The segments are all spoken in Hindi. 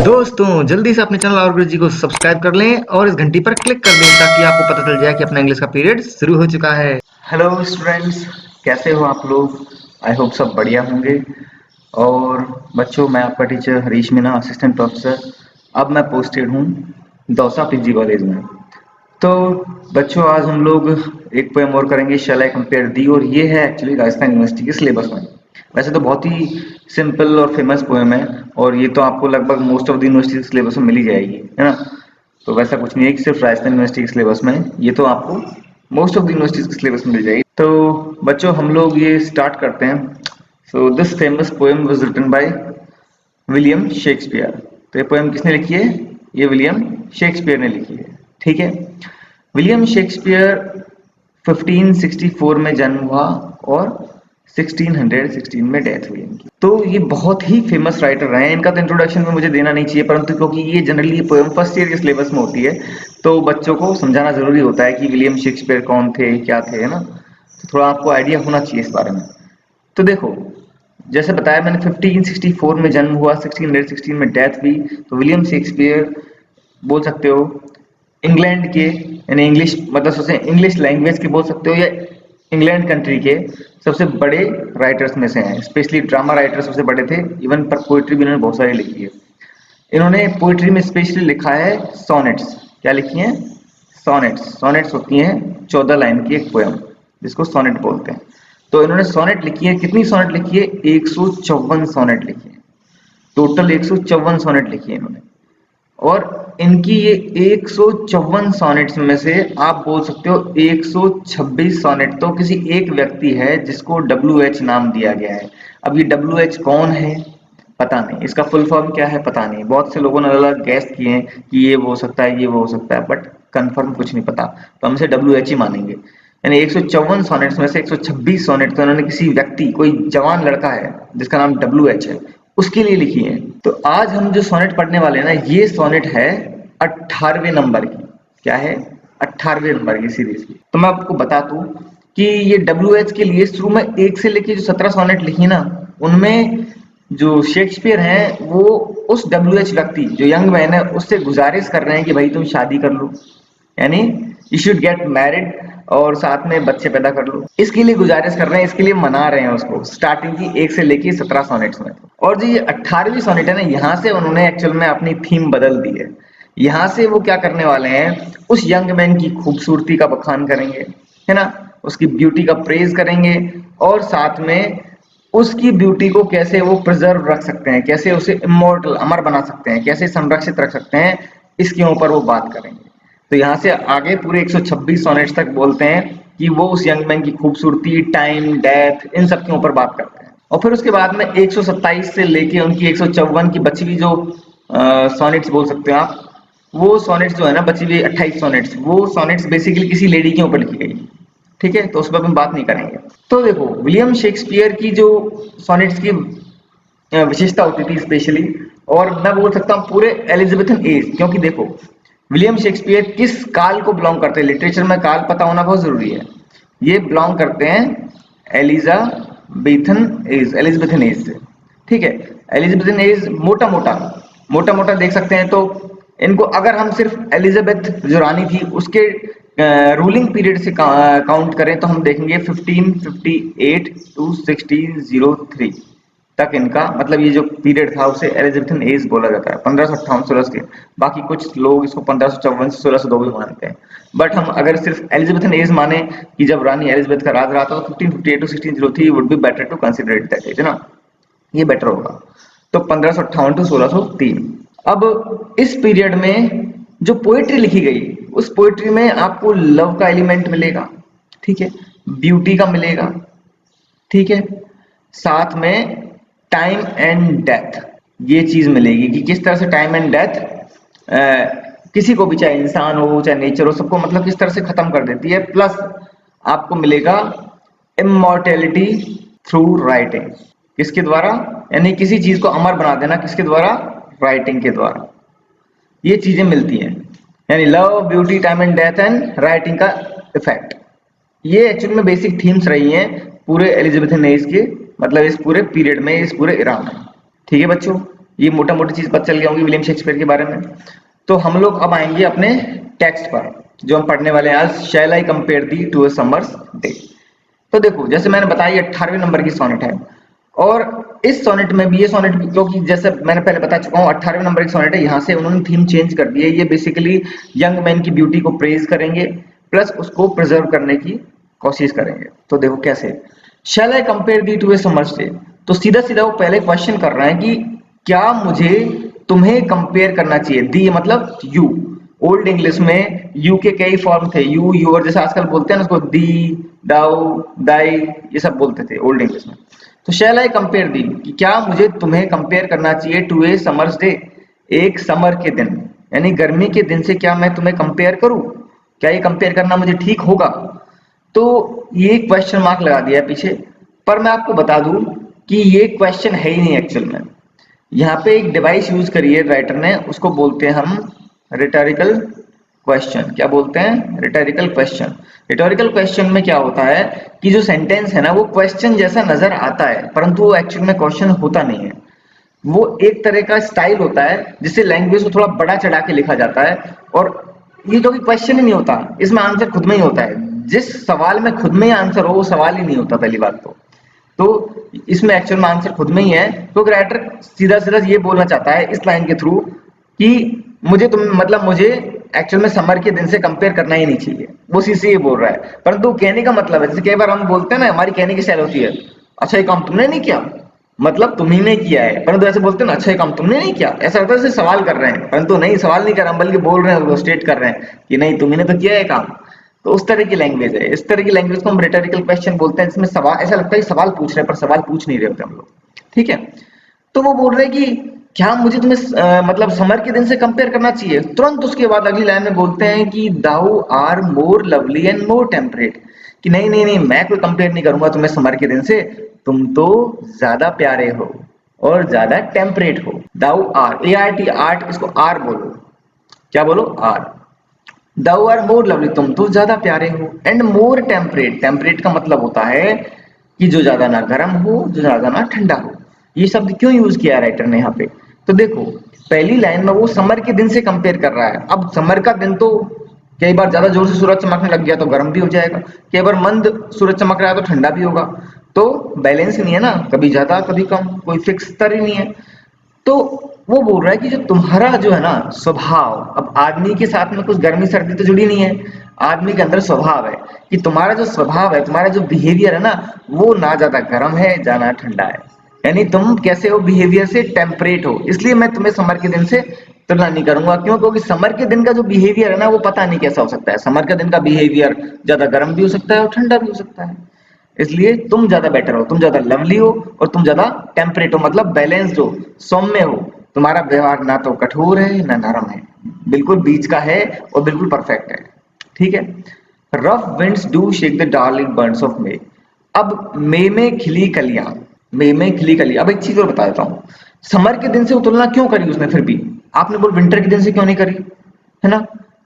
दोस्तों जल्दी से अपने चैनल और गुरु जी को सब्सक्राइब कर लें और इस घंटी पर क्लिक कर दें ताकि आपको पता चल जाए कि अपना इंग्लिश का पीरियड शुरू हो चुका है। हेलो स्टूडेंट्स, कैसे हो आप लोग। आई होप सब बढ़िया होंगे। और बच्चों, मैं आपका teacher Harish Meena, assistant professor. अब मैं पोस्टेड हूँ दौसा पीजी कॉलेज में। तो बच्चों, आज हम लोग एक पोएम और करेंगे, शैल आई कंपेयर दी। और ये है एक्चुअली राजस्थान यूनिवर्सिटी के सिलेबस में। वैसे तो बहुत ही सिंपल और फेमस पोएम है, और ये तो आपको लगभग मोस्ट ऑफ द यूनिवर्सिटी के सिलेबस में मिल ही जाएगी, है ना। तो वैसा कुछ नहीं है कि सिर्फ राजस्थान यूनिवर्सिटी के सिलेबस में, ये तो आपको मोस्ट ऑफ द यूनिवर्सिटीज के सिलेबस में मिल जाएगी। तो बच्चों, हम लोग ये स्टार्ट करते हैं। So this famous poem was written by William Shakespeare. तो ये पोएम किसने लिखी है? ये विलियम शेक्सपियर ने लिखी है। ठीक है। विलियम शेक्सपियर 1564 में जन्म हुआ और 1616 में डेथ हुई इनकी। तो ये बहुत ही फेमस राइटर रहे हैं। इनका तो इंट्रोडक्शन में मुझे देना नहीं चाहिए, परंतु क्योंकि ये जनरली पोएम फर्स्ट ईयर के सिलेबस में होती है, तो बच्चों को समझाना जरूरी होता है कि विलियम शेक्सपियर कौन थे, क्या थे, है ना। तो थोड़ा आपको आइडिया होना चाहिए इस बारे में। तो देखो, जैसे बताया मैंने, 1564 में जन्म हुआ, 1616 में डेथ हुई। तो विलियम शेक्सपियर बोल सकते हो इंग्लैंड के, यानी इंग्लिश मतलब सबसे इंग्लिश लैंग्वेज के बोल सकते हो, या इंग्लैंड कंट्री के सबसे बड़े राइटर्स में से हैं। स्पेशली ड्रामा राइटर सबसे बड़े थे, इवन पर पोइट्री भी इन्होंने बहुत सारी लिखी है। इन्होंने पोइट्री में स्पेशली लिखा है सॉनेट्स। क्या लिखी हैं? सॉनेट्स। सॉनेट्स होती हैं 14 लाइन की एक पोएम, जिसको सॉनेट बोलते हैं। तो इन्होंने सॉनेट लिखी है। कितनी सॉनेट लिखी है? 154 सॉनेट लिखी है। टोटल 154 सॉनेट लिखी है इन्होंने। और इनकी ये 154 सॉनेट्स में से आप बोल सकते हो 126 सॉनेट तो किसी एक व्यक्ति है जिसको WH नाम दिया गया है। अब ये WH कौन है पता नहीं, इसका फुल फॉर्म क्या है पता नहीं। बहुत से लोगों ने अलग अलग गैस किए हैं कि ये वो हो सकता है, ये वो हो सकता है, बट कंफर्म कुछ नहीं पता। तो हम इसे WH ही मानेंगे। यानी 154 सॉनेट्स में से 126 सॉनेट तो इन्होंने किसी व्यक्ति, कोई जवान लड़का है जिसका नाम WH है, उसके लिए लिखी है। तो आज हम जो सोनेट पढ़ने वाले हैं ना, ये सोनेट है 18वें नंबर की। क्या है? 18वें नंबर की सीरीज की। तो मैं आपको बता दूं कि ये WH के लिए शुरू में 1 से लेके जो 17 सोनेट लिखी ना, उनमें जो शेक्सपियर हैं वो उस WH व्यक्ति, जो यंग मैन है, उससे गुजारिश कर रहे हैं कि भाई तुम शादी कर लो, यानी यू शुड गेट मैरिड, और साथ में बच्चे पैदा कर लो। इसके लिए गुजारिश कर रहे हैं, इसके लिए मना रहे हैं उसको, स्टार्टिंग की 1 से लेके 17 सोनेट्स में। और जो ये 18वीं सोनेट है ना, यहाँ से उन्होंने एक्चुअल में अपनी थीम बदल दी है। यहाँ से वो क्या करने वाले हैं, उस यंग मैन की खूबसूरती का बखान करेंगे, है ना, उसकी ब्यूटी का प्रेज करेंगे, और साथ में उसकी ब्यूटी को कैसे वो प्रिजर्व रख सकते हैं, कैसे उसे इमोर्टल, अमर बना सकते हैं, कैसे संरक्षित रख सकते हैं, इसके ऊपर वो बात करेंगे। तो यहाँ से आगे पूरे 126 सोनेट्स तक बोलते हैं कि वो उस यंग मैन की खूबसूरती, टाइम, डेथ, इन सब के ऊपर बात करते हैं। और फिर उसके बाद में 127 से लेके उनकी 154 की बची हुई जो सोनेट्स बोल सकते हो आप, वो सोनेट्स जो है ना, बची हुई 28 सोनेट्स, वो सोनेट्स बेसिकली किसी लेडी के ऊपर लिखी गई। ठीक है, तो उस पर हम बात नहीं करेंगे। तो देखो, विलियम शेक्सपियर की जो सोनेट्स की विशेषता होती थी स्पेशली, और मैं बोल सकता हूँ पूरे एलिजाबेथन एज, क्योंकि देखो विलियम शेक्सपियर किस काल को बिलोंग करते हैं, लिटरेचर में काल पता होना बहुत जरूरी है। ये बिलोंग करते हैं एलिजाबेथन एज से। ठीक है, एलिजाबेथन एज मोटा मोटा देख सकते हैं। तो इनको अगर हम सिर्फ एलिजाबेथ जो रानी थी उसके रूलिंग पीरियड से काउंट करें, तो हम देखेंगे 1558 टू 1603 तक इनका, मतलब ये जो पीरियड था उसे एलिजाबेथन एज बोला जाता है, 1558 से 16। बाकी कुछ लोग इसको 1554 से 1602 भी मानते हैं। बट हम अगर सिर्फ एलिजाबेथन एज माने कि जब रानी एलिजाबेथ का राज रहा था, तो 1558 to 1603 would be better to consider it that age, है ना, ये बेटर होगा। तो 1558 टू 1603। अब इस पीरियड में जो पोएट्री लिखी गई, उस पोएट्री में आपको लव का एलिमेंट मिलेगा, ठीक है, ब्यूटी का मिलेगा, ठीक है, साथ में टाइम एंड डेथ, ये चीज मिलेगी कि किस तरह से टाइम एंड डेथ किसी को भी, चाहे इंसान हो चाहे नेचर हो, सबको मतलब किस तरह से खत्म कर देती है। प्लस आपको मिलेगा इमॉर्टेलिटी थ्रू राइटिंग। किसके द्वारा? यानी किसी चीज को अमर बना देना, किसके द्वारा? राइटिंग के द्वारा। ये चीजें मिलती हैं, यानी love, beauty, time and death and writing का इफेक्ट। ये एक्चुअली में बेसिक थीम्स रही हैं पूरे एलिजाबेथन एज के, मतलब इस पूरे पीरियड में, इस पूरे इरा में। ठीक है बच्चों, ये मोटा मोटी चीज पता चल गया होंगी विलियम शेक्सपियर के बारे में। तो हम लोग अब आएंगे अपने टेक्स्ट पर, जो हम पढ़ने वाले हैं आज, shall I compare thee to a summer's day. तो देखो, जैसे मैंने बताया 18वें नंबर की सोनेट है, और इस सोनेट में भी, ये सोनेट भी, क्योंकि जैसे मैंने पहले बता चुका हूँ 18वें नंबर की सोनेट है, यहाँ से उन्होंने थीम चेंज कर दी है। ये बेसिकली यंग मैन की ब्यूटी को प्रेज करेंगे, प्लस उसको प्रिजर्व करने की कोशिश करेंगे। तो देखो कैसे, shall I compare thee to a summer's day. तो सीधा सीधा वो पहले क्वेश्चन कर रहे हैं कि क्या मुझे तुम्हें कंपेयर करना चाहिए। दी मतलब यू, ओल्ड इंग्लिश में यू के कई फॉर्म थे, यू, यूर, जैसे आजकल बोलते हैं ना उसको, दी, दाऊ, दाई, ये सब बोलते थे ओल्ड इंग्लिश में। तो शैल आई कंपेयर दी, कि क्या मुझे तुम्हें कंपेयर करना चाहिए टू ए समर्स डे, एक समर के दिन, यानी गर्मी के दिन से क्या मैं तुम्हें कंपेयर करूं, क्या ये कंपेयर करना मुझे ठीक होगा। तो ये क्वेश्चन मार्क लगा दिया है पीछे। पर मैं आपको बता दूं कि ये क्वेश्चन है ही नहीं एक्चुअल में। यहाँ पे एक डिवाइस यूज करी है राइटर ने, उसको बोलते हैं हम रिटोरिकल क्वेश्चन। क्या बोलते हैं? Rhetorical question. रिटोरिकल क्वेश्चन में क्या होता है कि जो सेंटेंस है ना, वो क्वेश्चन जैसा नजर आता है, परंतु वो एक्चुअल में क्वेश्चन होता नहीं है। वो एक तरह का स्टाइल होता है जिससे लैंग्वेज को थोड़ा बड़ा चढ़ा के लिखा जाता है, और ये क्योंकि क्वेश्चन ही नहीं होता, इसमें आंसर खुद में ही होता है। जिस सवाल में खुद में ही आंसर हो, वो सवाल ही नहीं होता पहली बात तो इसमें एक्चुअल में आंसर खुद में ही है। तो राइटर सीधा सीधा ये बोलना चाहता है इस लाइन के थ्रू कि मुझे एक्चुअल में समर के दिन से कंपेयर करना ही नहीं चाहिए। वो सीधे ये बोल रहा है, परंतु कहने का मतलब है, जैसे कई बार हम बोलते हैं ना, हमारी कहने की स्टाइल होती है, अच्छा ये काम तुमने नहीं किया, मतलब तुम्ही ने किया है, परंतु ऐसे बोलते हैं ना, अच्छा ये काम तुमने नहीं किया, ऐसा होता है जैसे सवाल कर रहे हैं, परंतु नहीं, सवाल नहीं कर रहे हैं, बल्कि बोल रहे हैं, स्टेट कर रहे हैं कि नहीं तुम्ही ने तो किया है काम। तो उस तरह की लैंग्वेज है। इस तरह की लैंग्वेज को हम रिटोरिकल क्वेश्चन बोलते हैं, जिसमें सवाल, ऐसा लगता है कि सवाल पूछ रहे हैं पर सवाल पूछ नहीं रहे होते हम लोग। ठीक है, तो वो बोल रहे हैं कि क्या मुझे तुम्हें मतलब समर के दिन से कंपेयर करना चाहिए। तुरंत उसके बाद अगली लाइन में बोलते हैं कि thou art more lovely and more temperate, कि नहीं नहीं नहीं, मैं कोई कंपेयर नहीं करूंगा तुम्हें समर के दिन से, तुम तो ज्यादा प्यारे हो और ज्यादा टेम्परेट हो। Thou art, A R T, art, इसको आर बोलो, क्या बोलो? Art. Thou art more lovely, तुम तो ज्यादा प्यारे हो, एंड मोर टेम्परेट, टेम्परेट का मतलब होता है कि जो ज्यादा ना गर्म हो, जो ज्यादा ना ठंडा हो। ये शब्द क्यों यूज किया राइटर ने यहाँ पे? तो देखो, पहली लाइन में वो समर के दिन से कंपेयर कर रहा है। अब समर का दिन तो कई बार ज्यादा जोर से सूरज चमकने लग गया तो गर्म भी हो जाएगा, कई बार मंद सूरज चमक रहा है तो ठंडा भी होगा। तो बैलेंस नहीं है ना, कभी ज्यादा कभी कम, कोई फिक्स स्तर ही नहीं है। तो वो बोल रहा है कि जो तुम्हारा जो है ना स्वभाव, अब आदमी के साथ में कुछ गर्मी सर्दी तो जुड़ी नहीं है, आदमी के अंदर स्वभाव है, कि तुम्हारा जो स्वभाव है, तुम्हारा जो बिहेवियर है ना, वो ना ज्यादा गर्म है ना ठंडा है, यानी तुम कैसे हो बिहेवियर से? टेम्परेट हो। इसलिए मैं तुम्हें समर के दिन से तुलना नहीं करूंगा। क्यों? क्योंकि समर के दिन का जो बिहेवियर है ना, वो पता नहीं कैसा हो सकता है। समर के दिन का बिहेवियर ज्यादा गर्म भी हो सकता है और ठंडा भी हो सकता है। इसलिए तुम ज्यादा बेटर हो, तुम ज्यादा लवली हो और तुम ज्यादा टेम्परेट हो, मतलब बैलेंस्ड हो, सौम्य हो। तुम्हारा व्यवहार ना तो कठोर है ना नरम है, बिल्कुल बीच का है और बिल्कुल परफेक्ट है। ठीक है। Rough winds do shake the darling birds of May. अब मई में खिली कलियां, मई में खिली कलियां। अब एक चीज और बता देता हूँ, समर के दिन से तुलना क्यों करी उसने? फिर भी आपने बोल विंटर के दिन से क्यों नहीं करी, है ना?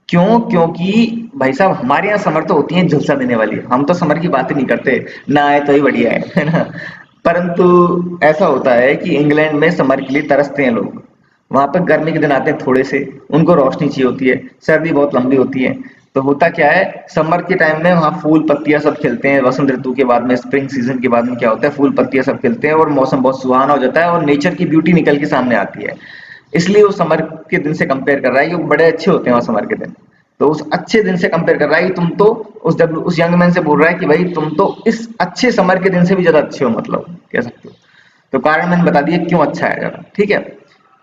क्यों? क्योंकि भाई साहब, हमारे यहाँ समर तो होती है झुलसा देने वाली, हम तो समर की बात ही नहीं करते, ना आए तो ही बढ़िया है ना? परंतु ऐसा होता है कि इंग्लैंड में समर के लिए तरसते हैं लोग। वहां पर गर्मी के दिन आते हैं थोड़े से, उनको रोशनी चाहिए होती है, सर्दी बहुत लंबी होती है। तो होता क्या है, समर के टाइम में वहाँ फूल पत्तियां सब खिलते हैं, वसंत ऋतु के बाद में, स्प्रिंग सीजन के बाद में क्या होता है, फूल पत्तियां सब खिलते हैं और मौसम बहुत सुहाना हो जाता है और नेचर की ब्यूटी निकल के सामने आती है। इसलिए वो समर के दिन से कंपेयर कर रहा है कि वो बड़े अच्छे होते हैं वहाँ समर के दिन। तो उस अच्छे दिन से कंपेयर कर रहा है कि तुम तो, उस यंग मैन से बोल रहा है कि भाई तुम तो इस अच्छे समर के दिन से भी ज्यादा अच्छे हो, मतलब कह सकते हो। तो कारण मैंने बता दिया क्यों अच्छा है ज्यादा। ठीक है।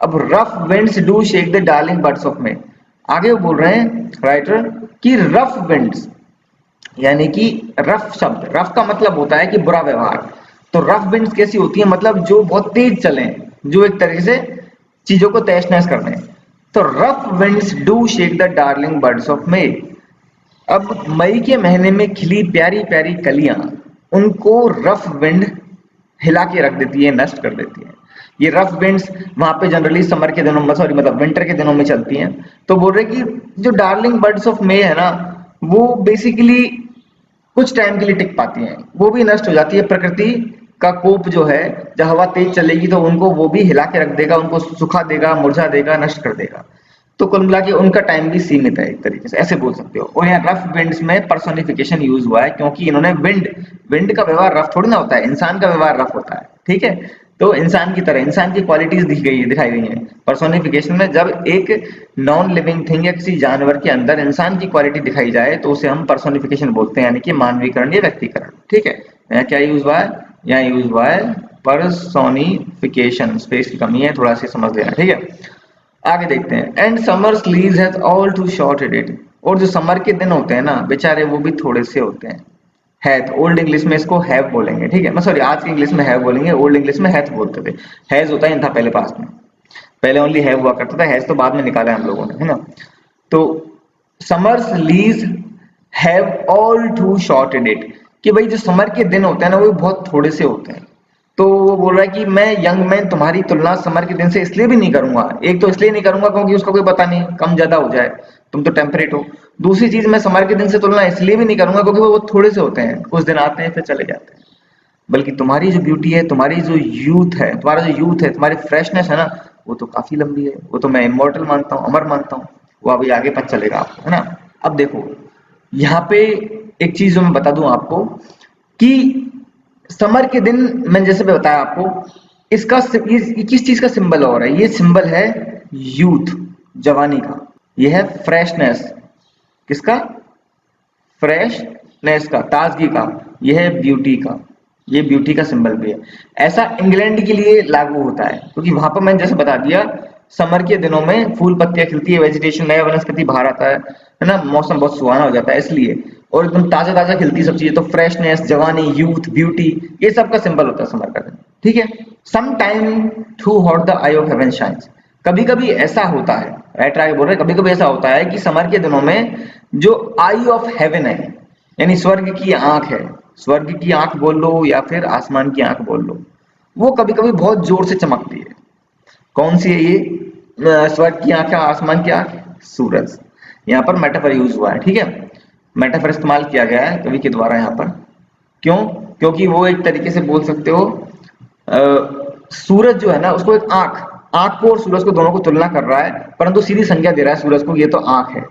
अब rough winds do shake the darling birds of May. आगे वो बोल रहे हैं राइटर कि रफ विंड्स, यानी कि रफ शब्द, रफ का मतलब होता है कि बुरा व्यवहार। तो रफ विंड्स कैसी होती है? मतलब जो बहुत तेज चले, जो एक तरीके से चीजों को तहस नहस कर दें। तो rough winds do shake the darling birds of May. अब मई के महीने में खिली प्यारी प्यारी कलियां, उनको रफ विंड हिला के रख देती है, नष्ट कर देती है। ये रफ विंड्स वहां पे जनरली समर के दिनों में, सॉरी मतलब विंटर के दिनों में चलती हैं। तो बोल रहे कि जो डार्लिंग बर्ड्स ऑफ मे है ना, वो बेसिकली कुछ टाइम के लिए टिक पाती हैं, वो भी नष्ट हो जाती है। प्रकृति का कोप जो है, जब हवा तेज चलेगी तो उनको वो भी हिला के रख देगा, उनको सुखा देगा, मुरझा देगा, नष्ट कर देगा। तो कुल मिला के उनका टाइम भी सीमित है, एक तरीके से ऐसे बोल सकते हो। और यहाँ रफ विंड्स में पर्सोनिफिकेशन यूज हुआ है, क्योंकि इन्होंने विंड का व्यवहार रफ थोड़ी ना होता है, इंसान का व्यवहार रफ होता है, ठीक है। तो इंसान की तरह इंसान की क्वालिटीज दिखाई गई हैं पर्सोनिफिकेशन में। जब एक नॉन लिविंग थिंग या किसी जानवर के अंदर इंसान की क्वालिटी दिखाई जाए तो उसे हम पर्सोनिफिकेशन बोलते हैं, यानी कि मानवीकरण या व्यक्तिकरण, ठीक है। यहाँ क्या यूज हुआ है, यहाँ यूज हुआ है पर्सोनिफिकेशन। स्पेस की कमी है, थोड़ा सा समझ लेना, ठीक है। आगे देखते हैं। And summer's leaves has all too short it. और जो समर के दिन होते हैं ना बेचारे, वो भी थोड़े से होते हैं। हैथ, ओल्ड इंग्लिश में इसको हैव बोलेंगे, ठीक है। मैं सॉरी, आज की इंग्लिश में हैव बोलेंगे, ओल्ड इंग्लिश में हैथ बोलते थे। हैज होता ही था पहले पास्ट में, पहले ओनली हैव हुआ करता था, हैज तो बाद में निकाला है हम लोगों ने, है ना। तो summer's leaves have all too short it, कि भाई जो समर के दिन होते हैं ना वो बहुत थोड़े से होते हैं। तो वो बोल रहा है कि मैं यंग मैन तुम्हारी तुलना समर के दिन से इसलिए भी नहीं करूंगा। एक तो इसलिए नहीं करूंगा क्योंकि उसका कोई पता नहीं, कम ज्यादा हो जाए, तुम तो टेम्परेट हो। दूसरी चीज, मैं समर के दिन से तुलना इसलिए भी नहीं करूंगा क्योंकि वो बहुत थोड़े से होते हैं, कुछ दिन आते हैं फिर चले जाते हैं। बल्कि तुम्हारी जो ब्यूटी है, तुम्हारी जो यूथ है, तुम्हारा जो यूथ है, तुम्हारी फ्रेशनेस है ना, वो तो काफी लंबी है। वो तो मैं इमोर्टल मानता हूँ, अमर मानता हूँ। वो अभी आगे पता चलेगा आपको, है ना। अब देखो यहाँ पे एक चीज जो मैं बता दूं आपको कि समर के दिन, मैंने जैसे भी बताया आपको, इसका ये किस चीज का सिंबल हो रहा है, ये सिंबल है यूथ, जवानी का। ये है फ्रेशनेस, किसका, फ्रेशनेस का, ताजगी का। ये है ब्यूटी का, ये ब्यूटी का सिंबल भी है। ऐसा इंग्लैंड के लिए लागू होता है क्योंकि वहां पर मैंने जैसे बता दिया, समर के दिनों में फूल पत्तियां खिलती है, वेजिटेशन, नया वनस्पति बाहर आता है ना, मौसम बहुत सुहाना हो जाता है इसलिए, और एकदम ताजा ताजा खिलती सब चीजें। तो फ्रेशनेस, जवानी, यूथ, ब्यूटी, ये सब का सिंबल होता है समर का दिन, ठीक है। Sometime too hot the eye of heaven shines. कभी कभी ऐसा होता है, राइट राइट बोल रहे, कभी कभी ऐसा होता है कि समर के दिनों में जो आई ऑफ हेवन है, यानी स्वर्ग की आंख है, स्वर्ग की आंख बोल लो या फिर आसमान की आंख बोल लो, वो कभी कभी बहुत जोर से चमकती है। कौन सी है ये स्वर्ग की आंख या आसमान की आंख? सूरज। यहाँ पर मेटाफर यूज हुआ है, ठीक है। मेटाफर इस्तेमाल किया गया है कवि के द्वारा यहाँ पर। क्यों? क्योंकि वो एक तरीके से बोल सकते हो, सूरज जो है ना उसको एक आंख, आंख को और सूरज को दोनों को तुलना कर रहा है, परंतु सीधी संज्ञा दे रहा है सूरज को, ये तो आंख है।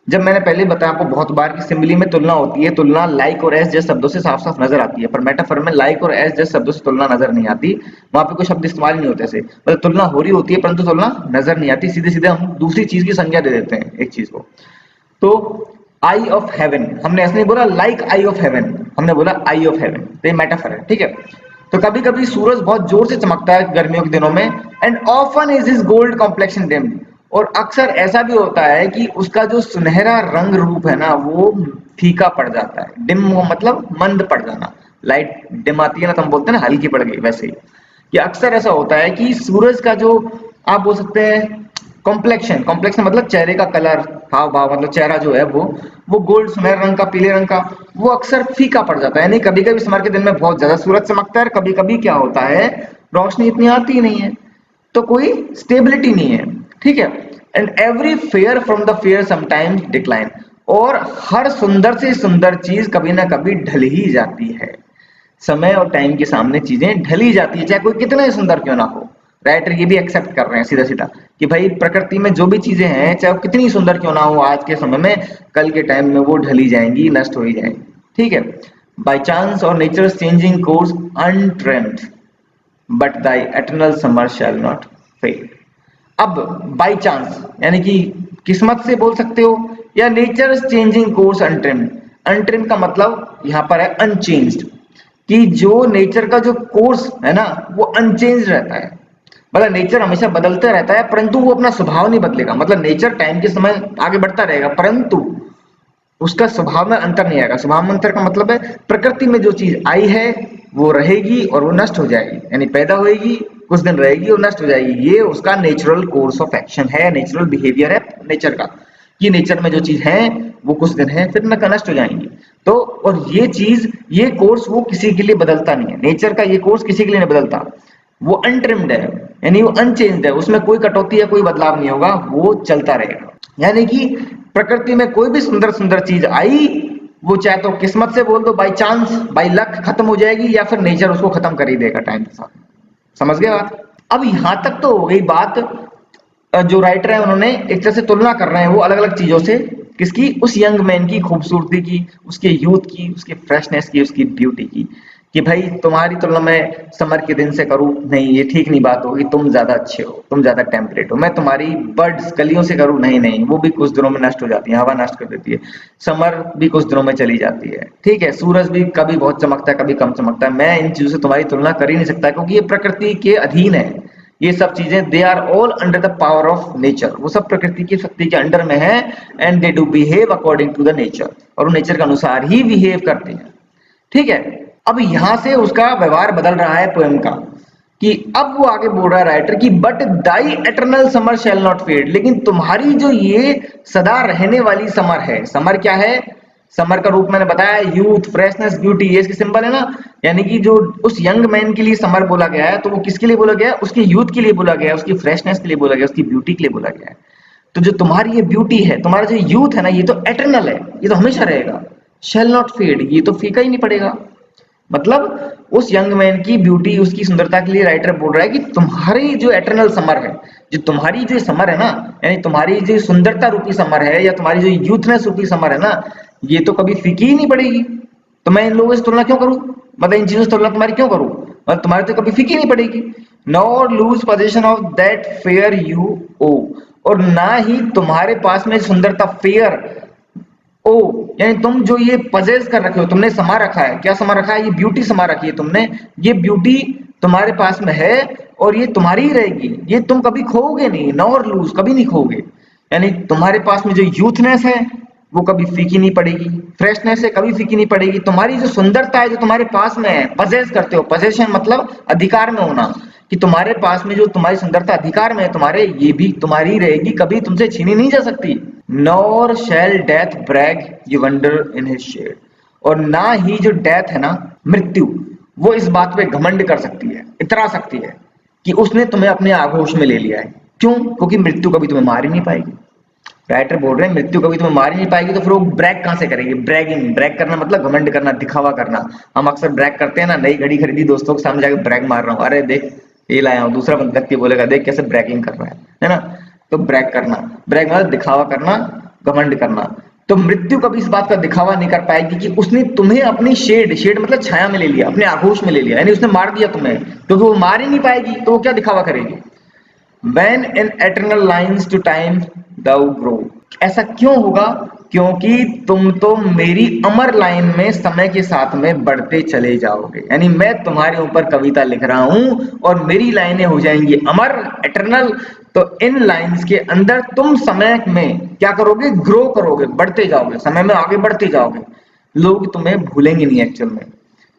जब मैंने पहले बताया आपको बहुत बार कि सिमिली में तुलना होती है, तुलना लाइक और एस जैसे शब्दों से साफ साफ नजर आती है, पर मेटाफर में लाइक और एस जैसे शब्दों से तुलना नजर नहीं आती। वहां पे कोई शब्द इस्तेमाल नहीं होते, ऐसे मतलब तुलना हो रही होती है परंतु तुलना नजर नहीं आती, सीधे सीधे हम दूसरी चीज की संज्ञा दे देते हैं एक चीज को। तो आई ऑफ हेवन, हमने ऐसे नहीं बोला लाइक आई ऑफ हेवन, हमने बोला आई ऑफ हेवन, तो ये मेटाफर है, ठीक है। तो कभी कभी सूरज बहुत जोर से चमकता है गर्मियों के दिनों में, and often is his gold complexion deemed, और अक्सर ऐसा भी होता है कि उसका जो सुनहरा रंग रूप है ना वो फीका पड़ जाता है। डिम मतलब मंद पड़ जाना, लाइट डिम आती है ना तो हम बोलते हैं ना हल्की पड़ गई, वैसे ही ये अक्सर ऐसा होता है कि सूरज का जो आप बोल सकते हैं कॉम्प्लेक्शन, कॉम्प्लेक्शन मतलब चेहरे का कलर, हाव भाव, मतलब चेहरा जो है वो गोल्ड, सुनहरे रंग का, पीले रंग का, वो अक्सर फीका पड़ जाता है। यानी कभी कभी समर के दिन में बहुत ज्यादा सूरज चमकता है, कभी कभी क्या होता है रोशनी इतनी आती ही नहीं है, तो कोई स्टेबिलिटी नहीं है, ठीक है। And every fair from the fair sometimes decline, और हर सुंदर से सुंदर चीज कभी ना कभी ढल ही जाती है। समय और टाइम के सामने चीजें ढली जाती है, चाहे कोई कितना ही सुंदर क्यों ना हो। राइटर ये भी एक्सेप्ट कर रहे हैं सीधा सीधा कि भाई प्रकृति में जो भी चीजें हैं, चाहे वो कितनी सुंदर क्यों ना हो आज के समय में, कल के टाइम में वो ढली जाएंगी, नष्ट हो ही जाएंगी, ठीक है। बाई चांस और nature changing course untrimmed, but thy eternal summer shall not fade. अब बाई चांस यानी कि किस्मत से बोल सकते हो, या nature changing course untrimmed. Untrimmed का मतलब यहाँ पर है अनचेंज्ड, कि जो नेचर का जो कोर्स है ना वो अनचेंज रहता है, मतलब नेचर हमेशा बदलता रहता है परंतु वो अपना स्वभाव नहीं बदलेगा। मतलब नेचर टाइम के समय आगे बढ़ता रहेगा परंतु उसका स्वभाव में अंतर नहीं आएगा। स्वभाव में अंतर का मतलब है प्रकृति में जो चीज आई है वो रहेगी और वो नष्ट हो जाएगी, यानी पैदा होएगी, कुछ दिन रहेगी और नष्ट हो जाएगी। ये उसका नेचुरल कोर्स ऑफ एक्शन है, नेचुरल बिहेवियर है नेचर का, कि नेचर में जो चीज है वो कुछ दिन है फिर नष्ट हो जाएंगी। तो और ये चीज, ये कोर्स वो किसी के लिए बदलता नहीं है, नेचर का ये कोर्स किसी के लिए नहीं बदलता, वो अनट्रिम्ड है, यानी वो अनचेंज्ड है, उसमें कोई कटौती या कोई बदलाव नहीं होगा, वो चलता रहेगा। यानी कि प्रकृति में कोई भी सुंदर सुंदर चीज आई वो चाहे तो किस्मत से बोल दो, बाई चांस, बाई लक खत्म हो जाएगी, या फिर नेचर उसको खत्म कर ही देगा टाइम के साथ। समझ गए बात? अब यहां तक तो हो गई बात। जो राइटर है उन्होंने एक तरह से तुलना कर रहे हैं वो अलग अलग चीजों से, किसकी? उस यंग मैन की खूबसूरती की, उसके यूथ की, उसके फ्रेशनेस की, उसकी ब्यूटी की, कि भाई तुम्हारी तुलना मैं समर के दिन से करूं, नहीं ये ठीक नहीं बात होगी, तुम ज्यादा अच्छे हो, तुम ज्यादा टेम्परेट हो। मैं तुम्हारी बर्ड्स कलियों से करूं, नहीं नहीं, वो भी कुछ दिनों में नष्ट हो जाती है, हवा नष्ट कर देती है। समर भी कुछ दिनों में चली जाती है, ठीक है, सूरज भी कभी बहुत चमकता है, कभी कम चमकता है। मैं इन चीजों से तुम्हारी तुलना कर ही नहीं सकता, क्योंकि ये प्रकृति के अधीन है। ये सब चीजें they are all under the power of nature, वो सब प्रकृति की शक्ति के अंडर में है। And they do behave according to the nature, और वो नेचर के अनुसार ही बिहेव करते हैं, ठीक है। अब यहां से उसका व्यवहार बदल रहा है पोएम का, कि अब वो आगे बोल रहा है राइटर कि but thy eternal summer shall not fade, लेकिन तुम्हारी जो ये सदा रहने वाली समर है, समर क्या है? समर का रूप मैंने बताया, यूथ, फ्रेशनेस, ब्यूटी, ये इसके सिंबल है ना। यानी कि जो उस यंग मैन के लिए समर बोला गया है, तो वो किसके लिए बोला गया है? उसके यूथ के लिए बोला गया है, उसकी फ्रेशनेस के लिए बोला गया है, उसकी ब्यूटी के लिए बोला गया है। तो जो तुम्हारी ये ब्यूटी है, तुम्हारा जो यूथ है ना, ये तो एटर्नल है, ये तो हमेशा रहेगा। शैल नॉट फेड, ये तो फीका ही नहीं पड़ेगा। मतलब उस यंग मैन की ब्यूटी, उसकी सुंदरता के लिए राइटर बोल रहा है कि तुम्हारी जो एटर्नल समर है, जो तुम्हारी जो समर है ना, यानी तुम्हारी जो सुंदरता रूपी समर है, या तुम्हारी जो यूथनेस रूपी समर है ना, ये तो कभी फीकी ही नहीं पड़ेगी। तो मैं इन लोगों से तुलना क्यों करूं? मतलब इन चीजों से तुलना तुम्हारी क्यों करूं? मतलब तुम्हारी तो कभी फीकी नहीं पड़ेगी। Nor lose position of that fair you owe, और ना ही तुम्हारे पास में सुंदरता फेयर ओ, यानी तुम जो ये पजेस कर रखे हो, तुमने समा रखा है, क्या समा रखा है? ये ब्यूटी समा रखी है तुमने, ये ब्यूटी तुम्हारे पास में है, और ये तुम्हारी ही रहेगी, ये तुम कभी खोओगे नहीं, नॉर लूज, कभी नहीं खोओगे। यानी तुम्हारे पास में जो यूथनेस है वो कभी फीकी नहीं पड़ेगी, फ्रेशनेस है कभी फीकी नहीं पड़ेगी। तुम्हारी जो सुंदरता है जो तुम्हारे पास में है, पजेस करते हो, पजेशन मतलब अधिकार में होना, कि तुम्हारे पास में जो तुम्हारी सुंदरता अधिकार में है तुम्हारे, ये भी तुम्हारी रहेगी, कभी तुमसे छीनी नहीं जा सकती। Nor shall death brag you wander in his shade, और ना ही जो डेथ है ना, मृत्यु, वो इस बात पे घमंड कर सकती है, इतरा सकती है कि उसने तुम्हें अपने आगोश में ले लिया है। क्यों? क्योंकि मृत्यु कभी तुम्हें मार ही नहीं पाएगी। राइटर बोल रहे हैं मृत्यु कभी तुम्हें मार ही नहीं पाएगी, तो फिर वो ब्रैग कहां से करेगी? ब्रैगिंग, ब्रैग करना मतलब घमंड करना, दिखावा करना। हम अक्सर ब्रैग करते हैं ना, नई घड़ी खरीदी, दोस्तों के सामने जाकर ब्रैग मार रहा हूँ, अरे देख ये लाया हूँ, दूसरा व्यक्ति बोलेगा देख कैसे ब्रैगिंग कर रहा है ना। तो ब्रैग करना, ब्रैग मतलब दिखावा करना, घमंड करना। तो मृत्यु कभी इस बात का दिखावा नहीं कर पाएगी कि उसने तुम्हें अपनी शेड, शेड मतलब छाया में ले लिया, अपने आगोश में ले लिया, यानी उसने मार दिया तुम्हें, क्योंकि वो मार ही नहीं पाएगी, तो वो क्या दिखावा करेगी? When in eternal lines to time thou grow, ऐसा क्यों होगा? क्योंकि तुम तो मेरी अमर लाइन में समय के साथ में बढ़ते चले जाओगे। यानी मैं तुम्हारे ऊपर कविता लिख रहा हूं और मेरी लाइनें हो जाएंगी अमर, एटर्नल। तो इन लाइंस के अंदर तुम समय में क्या करोगे? ग्रो करोगे, बढ़ते जाओगे, समय में आगे बढ़ते जाओगे। लोग तुम्हें भूलेंगे नहीं एक्चुअल में।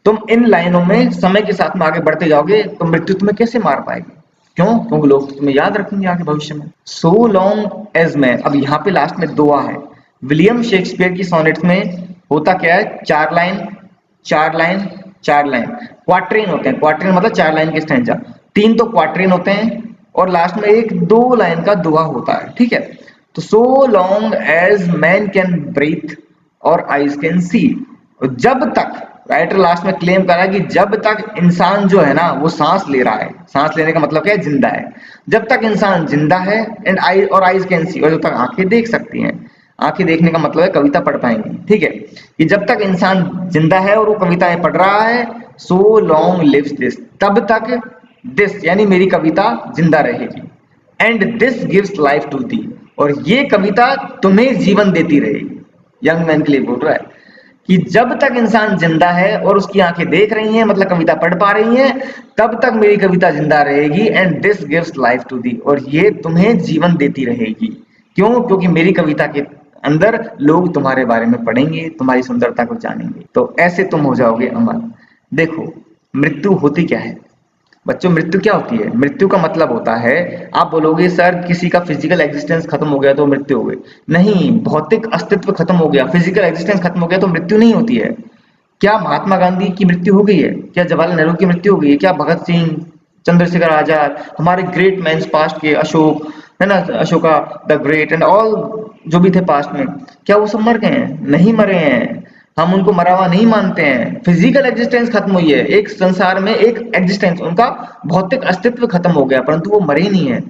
तुम इन लाइनों में समय के साथ में आगे बढ़ते जाओगे, तो मृत्यु तुम्हें कैसे मार पाएगी? क्यों? क्योंकि लोग तो तुम्हें याद रखेंगे आगे भविष्य में। सो लॉन्ग एज मैन, अब यहाँ पे लास्ट में दुआ है। विलियम शेक्सपियर की सोनेट्स में होता क्या है? 4 लाइन, 4 लाइन, 4 लाइन, क्वार्टरिन होते हैं। क्वार्टरिन मतलब 4 लाइन के स्टैंजा, 3 तो क्वार्टरिन होते हैं, और लास्ट में एक 2 लाइन का दुआ होता है, ठीक है। तो so long as man can breathe और आईज कैन सी, जब तक, राइटर लास्ट में क्लेम कर रहा है कि जब तक इंसान जो है ना वो सांस ले रहा है, सांस लेने का मतलब क्या है? जिंदा है। जब तक इंसान जिंदा है, एंड आई और आईज कैन सी, और जब तक आंखें देख सकती हैं। आंखें देखने का मतलब है कविता पढ़ पाएंगी, ठीक है। कि जब तक इंसान जिंदा है और वो कविताएं पढ़ रहा है, सो लॉन्ग लिव्स दिस, तब तक दिस यानी मेरी कविता जिंदा रहेगी। And this gives life to thee, और ये कविता तुम्हें जीवन देती रहेगी। यंग मैन के लिए बोल रहा है कि जब तक इंसान जिंदा है और उसकी आंखें देख रही हैं, मतलब कविता पढ़ पा रही हैं, तब तक मेरी कविता जिंदा रहेगी। And this gives life to thee, और ये तुम्हें जीवन देती रहेगी। क्यों? क्योंकि मेरी कविता के अंदर लोग तुम्हारे बारे में पढ़ेंगे, तुम्हारी सुंदरता को जानेंगे, तो ऐसे तुम हो जाओगे अमर। देखो मृत्यु होती क्या है बच्चों? मृत्यु क्या होती है? मृत्यु का मतलब होता है, आप बोलोगे सर किसी का फिजिकल एग्जिस्टेंस खत्म हो गया तो मृत्यु हो गई। नहीं, भौतिक अस्तित्व खत्म हो गया, फिजिकल एग्जिस्टेंस खत्म हो गया तो मृत्यु नहीं होती है। क्या महात्मा गांधी की मृत्यु हो गई है? क्या जवाहरलाल नेहरू की मृत्यु हो गई है? क्या भगत सिंह, चंद्रशेखर आजाद, हमारे ग्रेट मैंस पास्ट के, अशोक है ना, Ashoka the great and all जो भी थे पास्ट में, क्या वो सब मर गए हैं? नहीं मरे हैं। हम उनको मरा हुआ नहीं मानते हैं। फिजिकल एग्जिस्टेंस खत्म हुई है, एक संसार में एक एग्जिस्टेंस, उनका भौतिक अस्तित्व खत्म हो गया, परंतु वो मरे ही नहीं है।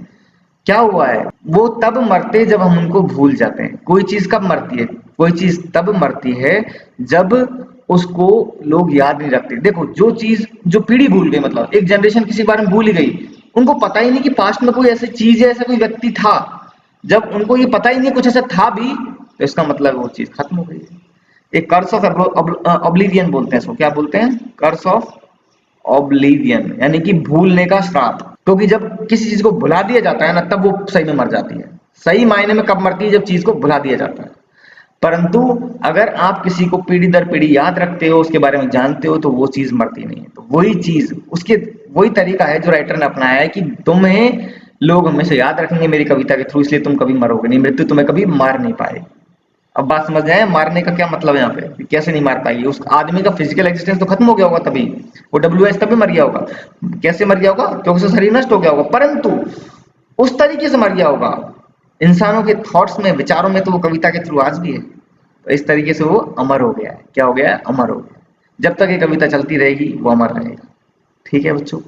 क्या हुआ है, वो तब मरते जब हम उनको भूल जाते हैं। कोई चीज कब मरती है, कोई चीज तब मरती है जब उसको लोग याद नहीं रखते। देखो, जो चीज, जो पीढ़ी भूल गई, मतलब एक जनरेशन किसी बारे में भूल ही गई, उनको पता ही नहीं कि पास्ट में कोई ऐसी चीज है, ऐसा कोई व्यक्ति था। जब उनको ये पता ही नहीं कुछ ऐसा था भी, तो इसका मतलब वो चीज खत्म हो गई है। एक कर्स ऑफ ऑब्लिवियन बोलते हैं इसको। क्या बोलते हैं? कर्स ऑफ ऑब्लिवियन, यानी कि भूलने का श्राप। क्योंकि जब किसी चीज को भुला दिया जाता है ना, तब वो सही में मर जाती है। सही मायने में कब मरती है? जब चीज को भुला दिया जाता है। परंतु अगर आप किसी को पीढ़ी दर पीढ़ी याद रखते हो, उसके बारे में जानते हो, तो वो चीज मरती नहीं है। तो वही चीज, उसके वही तरीका है जो राइटर ने अपनाया है कि तुम्हें लोग हमेशा याद रखेंगे मेरी कविता के थ्रू, इसलिए तुम कभी मरोगे नहीं, मृत्यु तुम्हें कभी मार नहीं पाएगी। अब बात समझ आए मारने का क्या मतलब है यहाँ पे, कि कैसे नहीं मार पाएगी? उस आदमी का फिजिकल एक्जिस्टेंस तो खत्म हो गया होगा तभी, वो WS तभी मर गया होगा। कैसे मर गया होगा? क्योंकि उसका शरीर नष्ट हो गया होगा, परंतु उस तरीके से मर गया होगा, इंसानों के थॉट्स में, विचारों में, तो वो कविता के थ्रू आज भी है। तो इस तरीके से वो अमर हो गया है। क्या हो गया है? अमर हो गया। जब तक ये कविता चलती रहेगी वो अमर रहेगा। ठीक है बच्चों,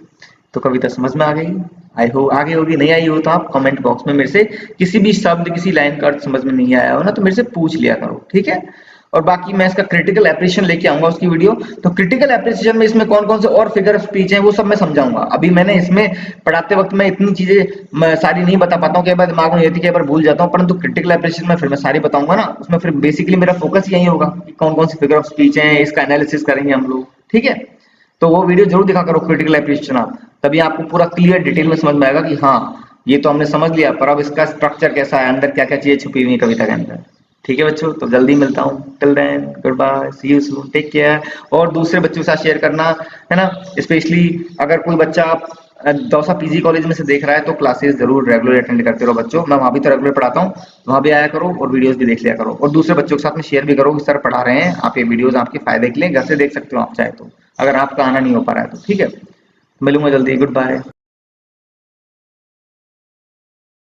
तो कविता समझ में आ गई? आई हो आगे होगी। नहीं आई हो तो आप कमेंट बॉक्स में मेरे से किसी भी शब्द, किसी लाइन का अर्थ समझ में नहीं आया हो ना, तो मेरे से पूछ लिया करो, ठीक है? और बाकी मैं इसका क्रिटिकल एप्रिसिएशन लेके आऊंगा उसकी वीडियो। तो क्रिटिकल एप्रिसिएशन में इसमें कौन कौन से और फिगर ऑफ स्पीच हैं वो सब मैं समझाऊंगा। अभी मैंने इसमें पढ़ाते वक्त मैं इतनी चीजें मैं सारी नहीं बता पाता हूँ, कई बार दिमाग में रहती है, कई बार भूल जाता हूँ, परंतु क्रिटिकल एप्रिसिएशन में फिर मैं सारी बताऊंगा ना, उसमें फिर बेसिकली मेरा फोकस यही होगा कि कौन कौन सी फिगर ऑफ स्पीच है, इसका एनालिसिस करेंगे हम लोग, ठीक है? तो वो वीडियो जरूर दिखा करो क्रिटिकल एप्रिसिएशन आप, तभी आपको पूरा क्लियर डिटेल में समझ में आएगा कि हाँ ये तो हमने समझ लिया, पर अब इसका स्ट्रक्चर कैसा है, अंदर क्या क्या चीजें छुपी हुई है कविता के अंदर। ठीक है बच्चों, तो जल्दी मिलता हूँ। Till then goodbye, see you soon, take care. और दूसरे बच्चों के साथ शेयर करना, है ना? स्पेशली अगर कोई बच्चा दौसा पीजी कॉलेज में से देख रहा है तो क्लासेस जरूर रेगुलर अटेंड करते रहो बच्चों। मैं वहाँ भी तो रेगुलर पढ़ाता हूँ, वहाँ भी आया करो और वीडियोस भी देख लिया करो, और दूसरे बच्चों के साथ में शेयर भी करो कि सर पढ़ा रहे हैं, आप ये वीडियोस आपके फायदे के लिए घर से देख सकते हो आप चाहे तो, अगर आपका आना नहीं हो पा रहा है तो। ठीक है, मिलूंगा जल्दी, गुड बाय।